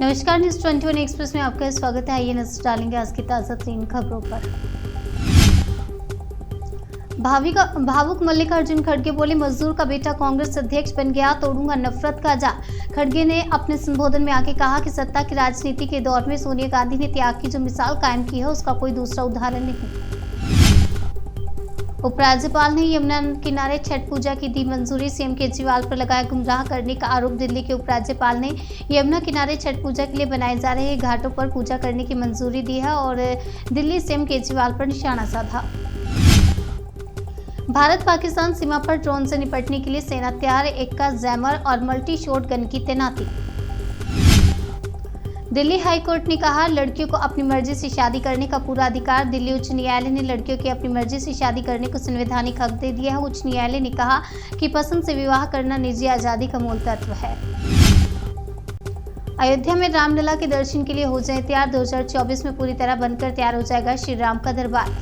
नमस्कार, news 21 express में आपका स्वागत है। आइए नजर डालेंगे आज की ताज़ा तीन खबरों पर। भावुक मल्लिकार्जुन खड़गे बोले, मजदूर का बेटा कांग्रेस अध्यक्ष बन गया, तोड़ूंगा नफरत का जाल। खड़गे ने अपने संबोधन में आगे कहा कि सत्ता की राजनीति के दौर में सोनिया गांधी ने त्याग की जो मिसाल कायम की है, उसका कोई दूसरा उदाहरण नहीं। उपराज्यपाल ने यमुना किनारे छठ पूजा की दी मंजूरी। सीएम केजरीवाल पर लगाया गुमराह करने का आरोप। दिल्ली के उपराज्यपाल ने यमुना किनारे छठ पूजा के लिए बनाए जा रहे घाटों पर पूजा करने की मंजूरी दी है और दिल्ली सीएम केजरीवाल पर निशाना साधा। भारत पाकिस्तान सीमा पर ड्रोन से निपटने के लिए सेना तैयार, एक का जैमर और मल्टी शॉट गन की तैनाती। दिल्ली हाई कोर्ट ने कहा, लड़कियों को अपनी मर्जी से शादी करने का पूरा अधिकार। दिल्ली उच्च न्यायालय ने लड़कियों की अपनी मर्जी से शादी करने को संवैधानिक हक दे दिया है। उच्च न्यायालय ने कहा कि पसंद से विवाह करना निजी आजादी का मूल तत्व है। अयोध्या में रामलला के दर्शन के लिए हो जाए तैयार। 2024 में पूरी तरह बनकर तैयार हो जाएगा श्री राम का दरबार।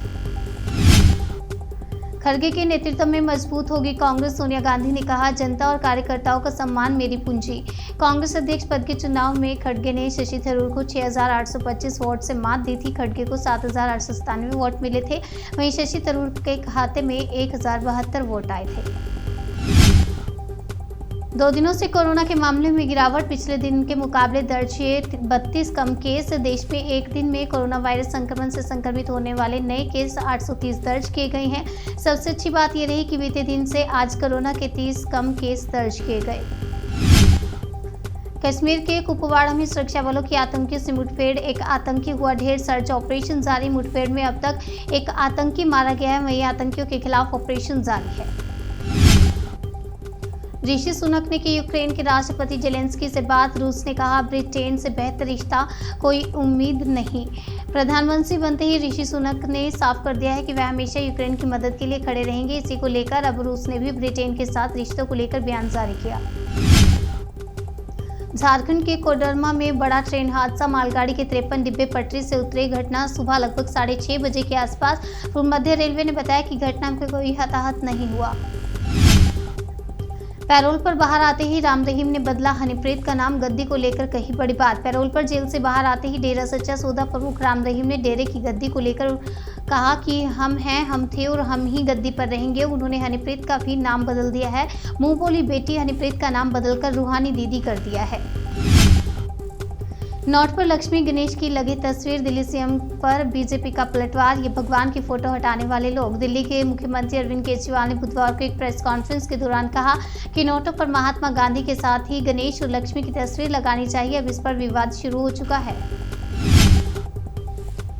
खड़गे के नेतृत्व में मजबूत होगी कांग्रेस। सोनिया गांधी ने कहा, जनता और कार्यकर्ताओं का सम्मान मेरी पूंजी। कांग्रेस अध्यक्ष पद के चुनाव में खड़गे ने शशि थरूर को 6,825 वोट से मात दी थी। खड़गे को 7,897 वोट मिले थे। वहीं शशि थरूर के खाते में 1,072 वोट आए थे। 2 दिनों से कोरोना के मामले में गिरावट। पिछले दिन के मुकाबले दर्ज हुए 32 कम केस। देश में एक दिन में कोरोना वायरस संक्रमण से संक्रमित होने वाले नए केस 830 दर्ज किए गए हैं। सबसे अच्छी बात यह रही कि बीते दिन से आज कोरोना के 30 कम केस दर्ज किए गए। कश्मीर के कुपवाड़ा में सुरक्षा बलों की आतंकियों से मुठभेड़, एक आतंकी हुआ ढेर। सर्च ऑपरेशन जारी। मुठभेड़ में अब तक एक आतंकी मारा गया है। वहीं आतंकियों के खिलाफ ऑपरेशन जारी है। ऋषि सुनक ने की यूक्रेन के राष्ट्रपति जेलेंस्की से बात। रूस ने कहा, ब्रिटेन से बेहतर रिश्ता कोई उम्मीद नहीं। प्रधानमंत्री बनते ही ऋषि सुनक ने साफ कर दिया है कि वह हमेशा यूक्रेन की मदद के लिए खड़े रहेंगे। इसी को लेकर अब रूस ने भी ब्रिटेन के साथ रिश्तों को लेकर बयान जारी किया। झारखंड के कोडरमा में बड़ा ट्रेन हादसा। मालगाड़ी के 53 डिब्बे पटरी से उतरे। घटना सुबह लगभग 6:30 बजे के आसपास। पूर्व मध्य रेलवे ने बताया कि घटना में कोई हताहत नहीं हुआ। पैरोल पर बाहर आते ही राम रहीम ने बदला हनीप्रीत का नाम। गद्दी को लेकर कही बड़ी बात। पैरोल पर जेल से बाहर आते ही डेरा सच्चा सौदा प्रमुख राम रहीम ने डेरे की गद्दी को लेकर कहा कि हम हैं, हम थे और हम ही गद्दी पर रहेंगे। उन्होंने हनीप्रीत का भी नाम बदल दिया है। मुंह बोली बेटी हनीप्रीत का नाम बदलकर रूहानी दीदी कर दिया है। नोट पर लक्ष्मी गणेश की लगी तस्वीर। दिल्ली सीएम पर बीजेपी का पलटवार। ये भगवान की फोटो हटाने वाले लोग। दिल्ली के मुख्यमंत्री अरविंद केजरीवाल ने बुधवार को एक प्रेस कॉन्फ्रेंस के दौरान कहा कि नोटों पर महात्मा गांधी के साथ ही गणेश और लक्ष्मी की तस्वीर लगानी चाहिए। अब इस पर विवाद शुरू हो चुका है।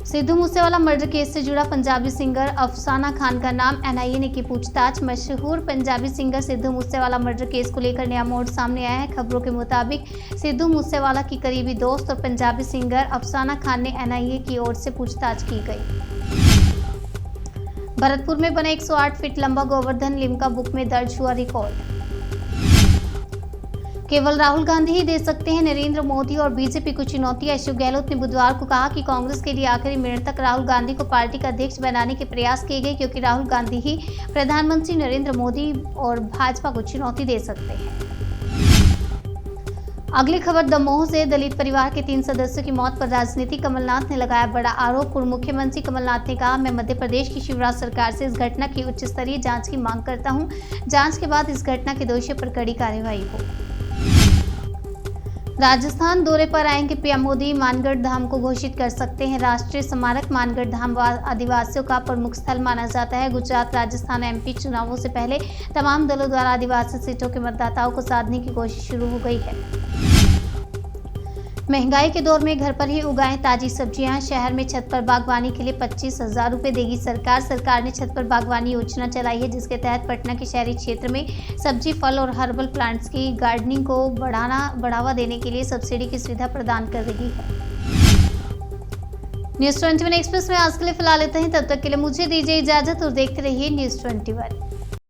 सिद्धू मूसेवाला मर्डर केस से जुड़ा पंजाबी सिंगर अफसाना खान का नाम। एनआईए ने की पूछताछ। मशहूर Punjabi singer Sidhu Moosewala murder case को लेकर नया मोड़ सामने आया है। खबरों के मुताबिक सिद्धू मूसेवाला की करीबी दोस्त और पंजाबी सिंगर अफसाना खान ने एनआईए की ओर से पूछताछ की गई। भरतपुर में बना 108 फीट लंबा गोवर्धन लिम्का बुक में दर्ज हुआ रिकॉर्ड। केवल राहुल गांधी ही दे सकते हैं नरेंद्र मोदी और बीजेपी को चुनौती। अशोक गहलोत ने बुधवार को कहा कि कांग्रेस के लिए आखिरी मिनट तक राहुल गांधी को पार्टी का अध्यक्ष बनाने के प्रयास किए गए, क्योंकि राहुल गांधी ही प्रधानमंत्री नरेंद्र मोदी और भाजपा को चुनौती दे सकते हैं। अगली खबर दमोह से। दलित परिवार के 3 सदस्यों की मौत पर राजनीति। कमलनाथ ने लगाया बड़ा आरोप। पूर्व मुख्यमंत्री कमलनाथ ने कहा, मैं मध्य प्रदेश की शिवराज सरकार से इस घटना की उच्च स्तरीय जांच की मांग करता हूं। जांच के बाद इस घटना के दोषियों पर कड़ी कार्रवाई हो। राजस्थान दौरे पर आएंगे पीएम मोदी। मानगढ़ धाम को घोषित कर सकते हैं राष्ट्रीय स्मारक। मानगढ़ धाम आदिवासियों का प्रमुख स्थल माना जाता है। गुजरात, राजस्थान, एमपी चुनावों से पहले तमाम दलों द्वारा आदिवासी सीटों के मतदाताओं को साधने की कोशिश शुरू हो गई है। महंगाई के दौर में घर पर ही उगाएं ताजी सब्जियां। शहर में छत पर बागवानी के लिए 25,000 रुपये देगी सरकार। सरकार ने छत पर बागवानी योजना चलाई है, जिसके तहत पटना के शहरी क्षेत्र में सब्जी, फल और हर्बल प्लांट्स की गार्डनिंग को बढ़ावा देने के लिए सब्सिडी की सुविधा प्रदान कर रही है। न्यूज़ 21 एक्सप्रेस में आज के लिए फिलहाल इतना ही। तब तक के लिए मुझे दीजिए इजाजत और देखते रहिए न्यूज़ 21।